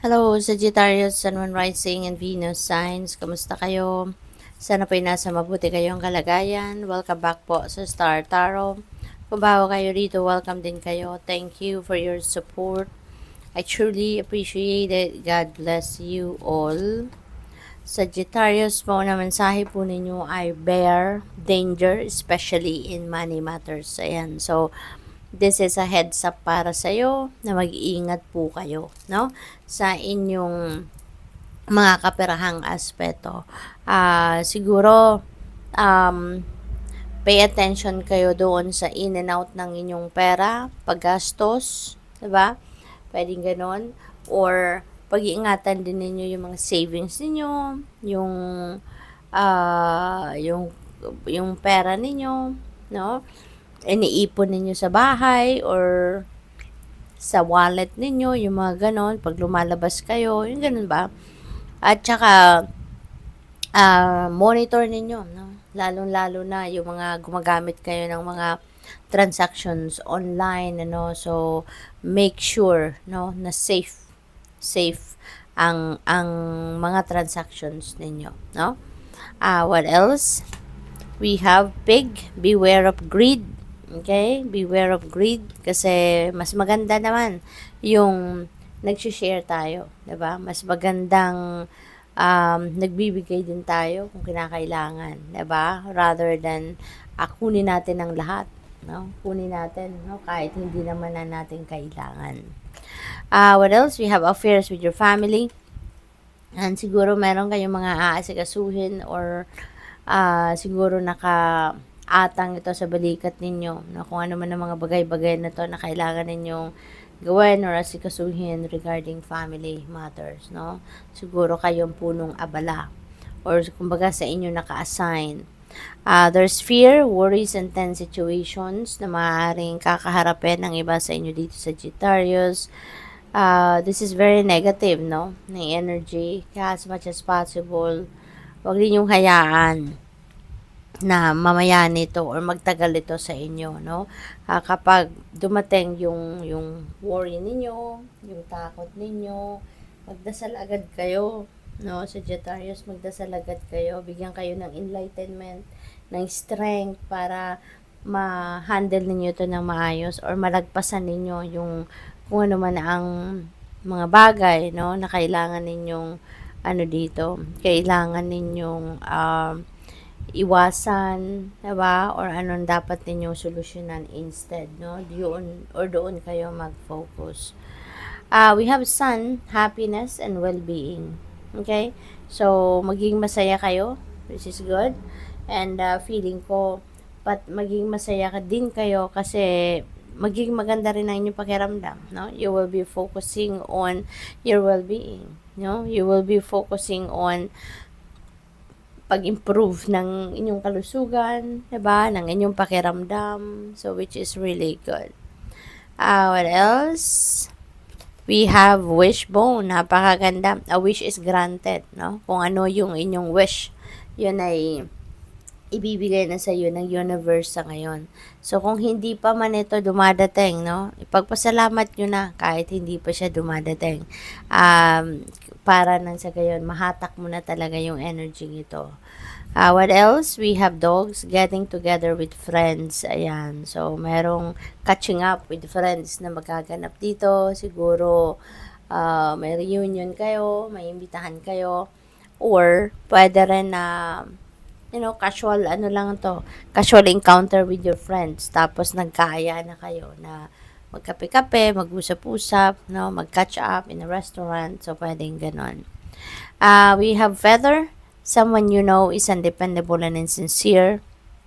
Hello, Sagittarius, Sun, Moon, Rising, and Venus signs. Kamusta kayo? Sana po'y nasa mabuti kayong kalagayan. Welcome back po sa Star Tarot. Kung bago kayo rito, welcome din kayo. Thank you for your support. I truly appreciate it. God bless you all. Sagittarius po na mensahe po ninyo ay bear danger, especially in money matters. Ayan, so this is a heads up para sa'yo na mag-iingat po kayo, no? Sa inyong mga kaperahang aspeto. Siguro, um, pay attention kayo doon sa in and out ng inyong pera, paggastos, diba? Pwedeng ganon. Or, pag-iingatan din ninyo yung mga savings ninyo, yung, yung pera ninyo, no? Iniipon ninyo sa bahay or sa wallet ninyo, yung mga ganon, pag lumalabas kayo, yung ganon ba? At saka, monitor ninyo, no? Lalong-lalo na yung mga gumagamit kayo ng mga transactions online, ano, so make sure, no, na safe ang mga transactions ninyo, no? What else? We have pig, beware of greed. Okay? Beware of greed kasi mas maganda naman yung nag-share tayo, 'di ba? Mas magandang nagbibigay din tayo kung kinakailangan, 'di ba? Rather than kunin natin ang lahat, no? Kunin natin, no? Kahit hindi naman na natin kailangan. What else? We have affairs with your family. And siguro meron kayong mga aasikasuhin or siguro nakaatang ito sa balikat ninyo na kung ano man ang mga bagay-bagay na to na kailangan ninyong gawin or asikasuhin regarding family matters, no? Siguro kayong punong abala or kumbaga sa inyo naka-assign. There's fear, worries, and tense situations na maaaring kakaharapin ng iba sa inyo dito sa Sagittarius. This is very negative, no? Ng energy. Kaya as much as possible, huwag ninyong hayaan na mamaya nito or magtagal ito sa inyo, no? Kapag dumating yung worry ninyo, yung takot ninyo, magdasal agad kayo, no? Sagittarius, magdasal agad kayo, bigyan kayo ng enlightenment, ng strength para ma-handle ninyo ito ng maayos or malagpasan ninyo yung kung ano man ang mga bagay, no, na kailangan ninyong ano dito, kailangan ninyong iwasan, diba? Or anong dapat ninyong solusyonan instead, no? Doon kayo mag-focus. We have sun, happiness, and well-being. Okay? So, maging masaya kayo, which is good. And feeling ko, maging masaya ka din kayo kasi maging maganda rin ang inyong pakiramdam, no? You will be focusing on your well-being, no? You will be focusing on pag-improve ng inyong kalusugan, 'di ba? Ng inyong pakiramdam. So which is really good. What else? We have wishbone. Napakaganda. A wish is granted, no? Kung ano yung inyong wish, yun ay ibibigay na sa iyo ng universe sa ngayon. So, kung hindi pa man ito dumadating, no, ipagpasalamat nyo na kahit hindi pa siya dumadating. Para nang sa gayon, mahatak mo na talaga yung energy ito. What else? We have dogs getting together with friends. Ayan. So, merong catching up with friends na magaganap dito. Siguro, may reunion kayo, may imbitahan kayo. Or, pwede rin na casual ano lang to, casual encounter with your friends. Tapos nagkaaya na kayo na magkape-kape, mag-usap-usap, no, mag-catch up in a restaurant. So, pwedeng ganon. We have feather. Someone you know is undependable and insincere.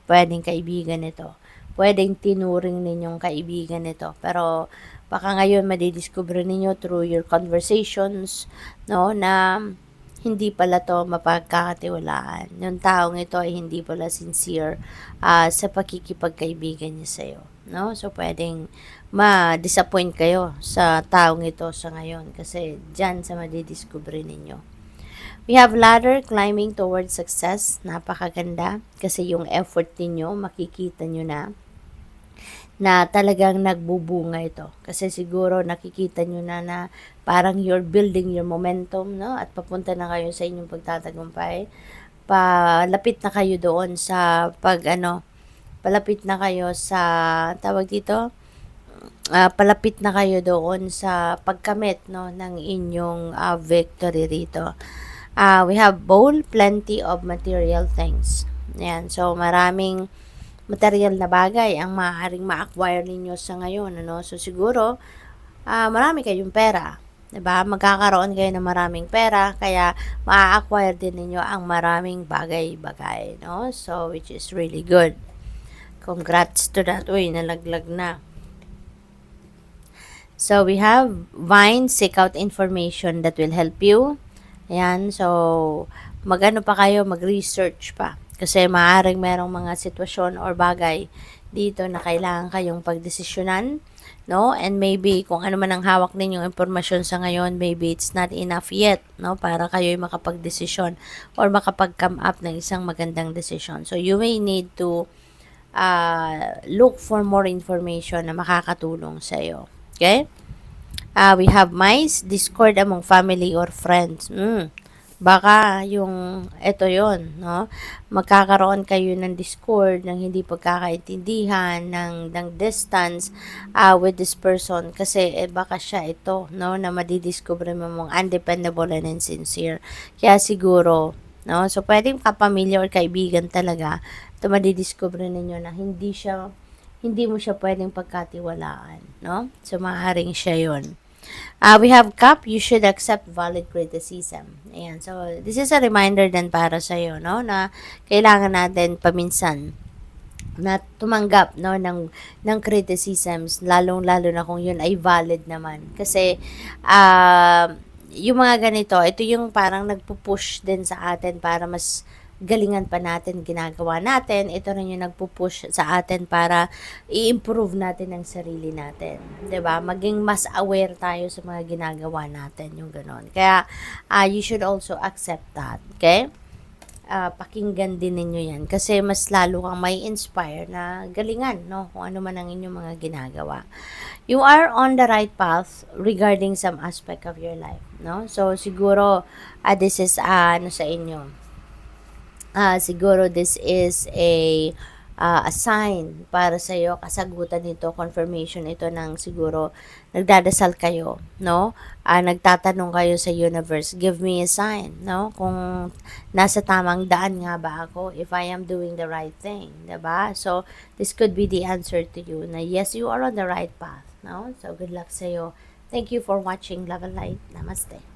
Pwedeng kaibigan ito. Pwedeng tinuring ninyong kaibigan ito. Pero, baka ngayon madidiscover ninyo through your conversations, no, na hindi pala to mapagkakatiwalaan. Yung taong ito ay hindi pala sincere sa pakikipagkaibigan niya sa'yo. No? So, pwedeng ma-disappoint kayo sa taong ito sa ngayon kasi dyan sa madidiscover ninyo. We have ladder climbing towards success. Napakaganda kasi yung effort ninyo, makikita nyo na na talagang nagbubunga ito. Kasi siguro nakikita nyo na parang you're building your momentum, no? At papunta na kayo sa inyong pagtatagumpay. Palapit na kayo doon sa palapit na kayo sa, tawag dito, palapit na kayo doon sa pagkamit, no, ng inyong victory rito. We have bowl, plenty of material things. Yan. So, maraming material na bagay ang maaaring ma-acquire ninyo sa ngayon. Ano? So, siguro, marami kayong pera. Diba? Magkakaroon kayo ng maraming pera, kaya ma-acquire din ninyo ang maraming bagay-bagay. No? So, which is really good. Congrats to that. Uy, nalaglag na. So, we have Vine, seek out information that will help you. Ayan, so, magano pa kayo, mag-research pa. Kasi maaaring merong mga sitwasyon or bagay dito na kailangan kayong pagdesisyonan, no? And maybe, kung ano man ang hawak ninyong impormasyon sa ngayon, maybe it's not enough yet, no? Para kayo'y makapagdesisyon or makapag-come up ng isang magandang desisyon. So, you may need to look for more information na makakatulong sa iyo. Okay? We have mice, discord among family or friends. Baka yung, ito yon, no? Magkakaroon kayo ng discord, ng hindi pagkakaintindihan, ng distance with this person. Kasi baka siya ito, no? Na madidiscover mo mong undependable and insincere. Kaya siguro, no? So, pwedeng kapamilya or kaibigan talaga, ito madidiscover ninyo na hindi mo siya pwedeng pagkatiwalaan, no? So, maaaring siya yon. We have cup, you should accept valid criticism. Ayan, so this is a reminder din para sa iyo, no, na kailangan natin paminsan na tumanggap, no, ng criticisms, lalong-lalo na kung yun ay valid naman. Kasi yung mga ganito, ito yung parang nagpo-push din sa atin para mas galingan pa natin ginagawa natin. Ito rin yung nagpo-push sa atin para i-improve natin ang sarili natin. 'Di ba? Maging mas aware tayo sa mga ginagawa natin, yung ganon. Kaya, you should also accept that. Okay? Pakinggan din ninyo yan. Kasi mas lalo kang may inspire na galingan, no? Kung ano man ang inyong mga ginagawa. You are on the right path regarding some aspect of your life, no? So, siguro, this is, sa inyo. Siguro this is a sign para sa iyo, kasagutan nito, confirmation ito ng siguro nagdadasal kayo, no? Nagtatanong kayo sa universe, give me a sign, no? Kung nasa tamang daan nga ba ako, if I am doing the right thing, 'di ba? So, this could be the answer to you na yes, you are on the right path, no? So, good luck sa iyo. Thank you for watching Love and Light. Namaste.